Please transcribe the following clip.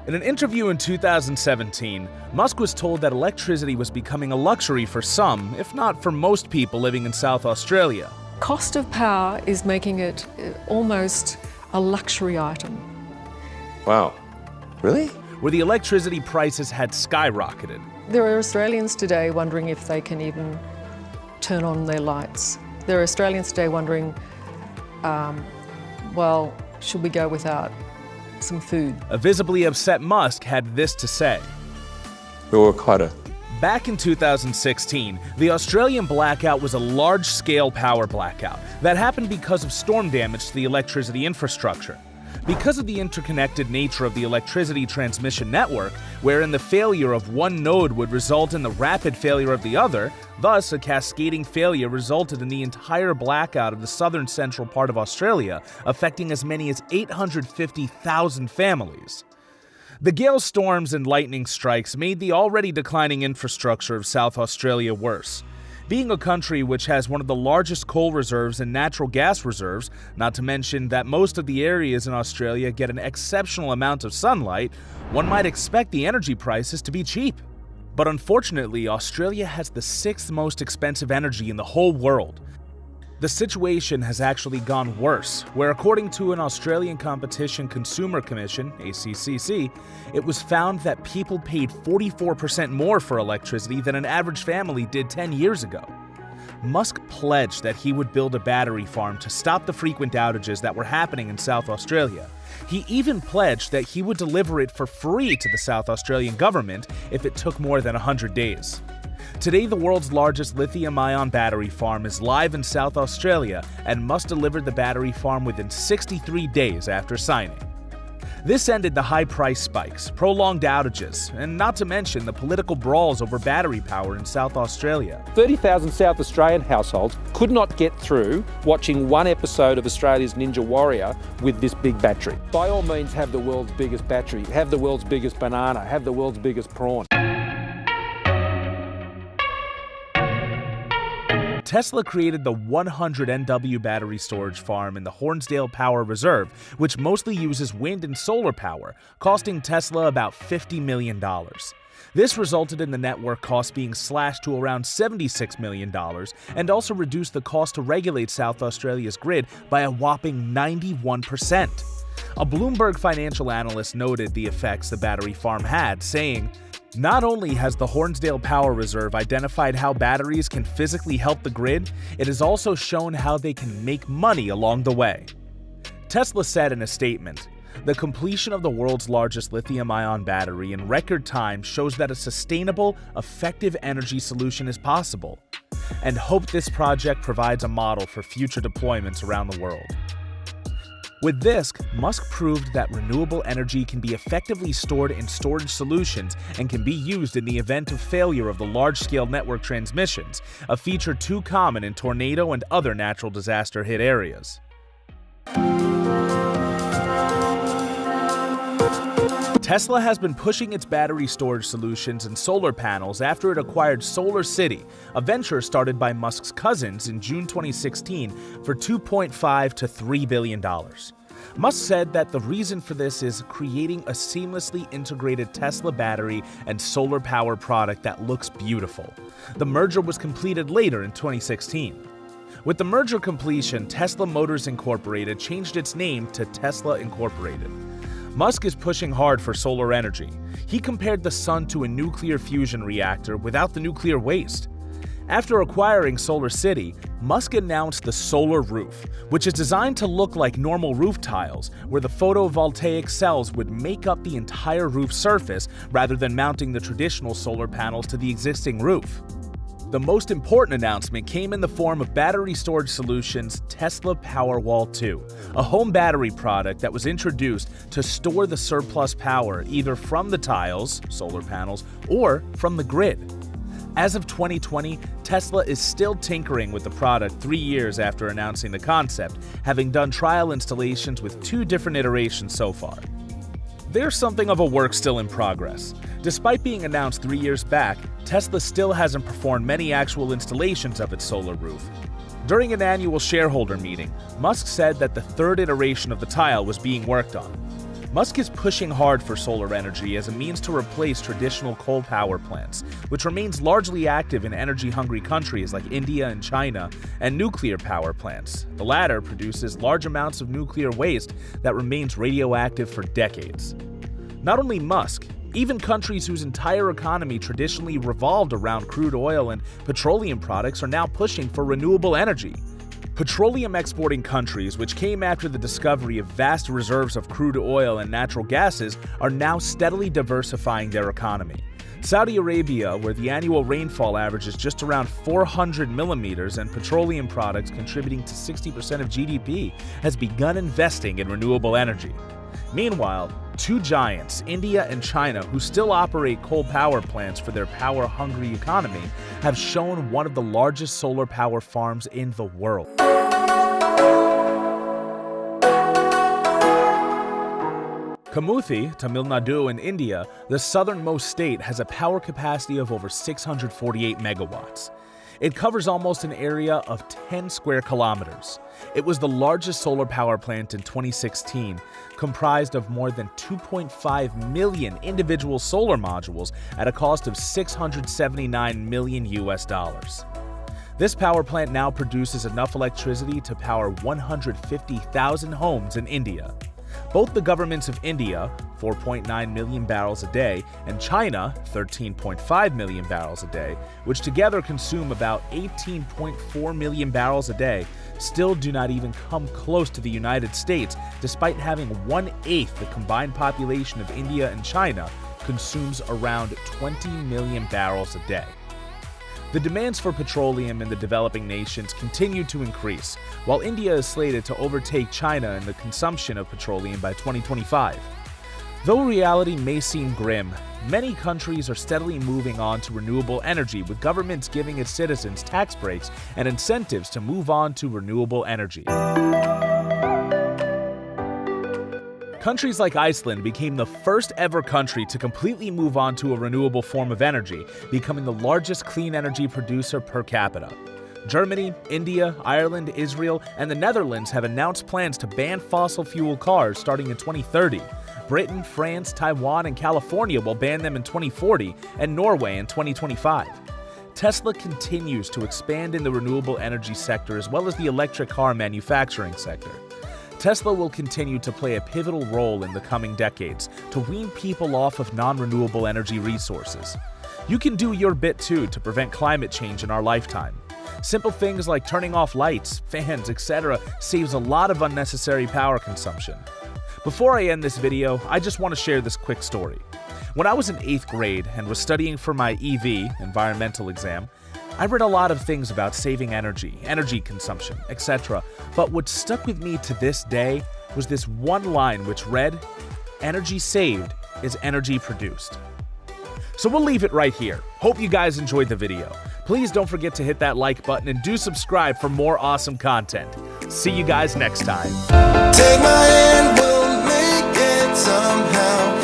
In an interview in 2017, Musk was told that electricity was becoming a luxury for some, if not for most people living in South Australia. Cost of power is making it almost a luxury item. Wow. Really? Where the electricity prices had skyrocketed. There are Australians today wondering if they can even turn on their lights. There are Australians today wondering, well, should we go without some food? A visibly upset Musk had this to say. Back in 2016, the Australian blackout was a large-scale power blackout that happened because of storm damage to the electricity infrastructure. Because of the interconnected nature of the electricity transmission network, wherein the failure of one node would result in the rapid failure of the other, thus a cascading failure resulted in the entire blackout of the southern central part of Australia, affecting as many as 850,000 families. The gale storms and lightning strikes made the already declining infrastructure of South Australia worse. Being a country which has one of the largest coal reserves and natural gas reserves, not to mention that most of the areas in Australia get an exceptional amount of sunlight, one might expect the energy prices to be cheap. But unfortunately, Australia has the 6th most expensive energy in the whole world. The situation has actually gone worse, where according to an Australian Competition Consumer Commission, ACCC, it was found that people paid 44% more for electricity than an average family did 10 years ago. Musk pledged that he would build a battery farm to stop the frequent outages that were happening in South Australia. He even pledged that he would deliver it for free to the South Australian government if it took more than 100 days. Today, the world's largest lithium-ion battery farm is live in South Australia, and Musk delivered the battery farm within 63 days after signing. This ended the high price spikes, prolonged outages, and not to mention the political brawls over battery power in South Australia. 30,000 South Australian households could not get through watching one episode of Australia's Ninja Warrior with this big battery. By all means, have the world's biggest battery, have the world's biggest banana, have the world's biggest prawn. Tesla created the 100 NW battery storage farm in the Hornsdale Power Reserve, which mostly uses wind and solar power, costing Tesla about $50 million. This resulted in the network cost being slashed to around $76 million and also reduced the cost to regulate South Australia's grid by a whopping 91%. A Bloomberg financial analyst noted the effects the battery farm had, saying, "Not only has the Hornsdale Power Reserve identified how batteries can physically help the grid, it has also shown how they can make money along the way." Tesla said in a statement, "The completion of the world's largest lithium-ion battery in record time shows that a sustainable, effective energy solution is possible, and hope this project provides a model for future deployments around the world." With this, Musk proved that renewable energy can be effectively stored in storage solutions and can be used in the event of failure of the large-scale network transmissions, a feature too common in tornado and other natural disaster-hit areas. Tesla has been pushing its battery storage solutions and solar panels after it acquired SolarCity, a venture started by Musk's cousins in June 2016 for $2.5 to $3 billion. Musk said that the reason for this is creating a seamlessly integrated Tesla battery and solar power product that looks beautiful. The merger was completed later in 2016. With the merger completion, Tesla Motors Incorporated changed its name to Tesla Incorporated. Musk is pushing hard for solar energy. He compared the sun to a nuclear fusion reactor without the nuclear waste. After acquiring SolarCity, Musk announced the solar roof, which is designed to look like normal roof tiles, where the photovoltaic cells would make up the entire roof surface rather than mounting the traditional solar panels to the existing roof. The most important announcement came in the form of Battery Storage Solutions' Tesla Powerwall 2, a home battery product that was introduced to store the surplus power either from the tiles, solar panels, or from the grid. As of 2020, Tesla is still tinkering with the product 3 years after announcing the concept, having done trial installations with 2 different iterations so far. There's something of a work still in progress. Despite being announced 3 years back, Tesla still hasn't performed many actual installations of its solar roof. During an annual shareholder meeting, Musk said that the 3rd iteration of the tile was being worked on. Musk is pushing hard for solar energy as a means to replace traditional coal power plants, which remains largely active in energy-hungry countries like India and China, and nuclear power plants. The latter produces large amounts of nuclear waste that remains radioactive for decades. Not only Musk, even countries whose entire economy traditionally revolved around crude oil and petroleum products are now pushing for renewable energy. Petroleum exporting countries, which came after the discovery of vast reserves of crude oil and natural gases, are now steadily diversifying their economy. Saudi Arabia, where the annual rainfall average is just around 400 millimeters and petroleum products contributing to 60% of GDP, has begun investing in renewable energy. Meanwhile, two giants, India and China, who still operate coal power plants for their power-hungry economy, have shown one of the largest solar power farms in the world. Kamuthi, Tamil Nadu in India, the southernmost state, has a power capacity of over 648 megawatts. It covers almost an area of 10 square kilometers. It was the largest solar power plant in 2016, comprised of more than 2.5 million individual solar modules at a cost of $679 million US. This power plant now produces enough electricity to power 150,000 homes in India. Both the governments of India, 4.9 million barrels a day, and China, 13.5 million barrels a day, which together consume about 18.4 million barrels a day, still do not even come close to the United States, despite having 1/8 the combined population of India and China consumes around 20 million barrels a day. The demands for petroleum in the developing nations continue to increase, while India is slated to overtake China in the consumption of petroleum by 2025. Though reality may seem grim, many countries are steadily moving on to renewable energy, with governments giving its citizens tax breaks and incentives to move on to renewable energy. Countries like Iceland became the first ever country to completely move on to a renewable form of energy, becoming the largest clean energy producer per capita. Germany, India, Ireland, Israel, and the Netherlands have announced plans to ban fossil fuel cars starting in 2030. Britain, France, Taiwan, and California will ban them in 2040, and Norway in 2025. Tesla continues to expand in the renewable energy sector as well as the electric car manufacturing sector. Tesla will continue to play a pivotal role in the coming decades to wean people off of non-renewable energy resources. You can do your bit too to prevent climate change in our lifetime. Simple things like turning off lights, fans, etc. saves a lot of unnecessary power consumption. Before I end this video, I just want to share this quick story. When I was in 8th grade and was studying for my EV, environmental exam, I read a lot of things about saving energy consumption, etc. But what stuck with me to this day was this one line which read, "Energy saved is energy produced." So we'll leave it right here. Hope you guys enjoyed the video. Please don't forget to hit that like button and do subscribe for more awesome content. See you guys next time. Take my hand, we'll make it somehow.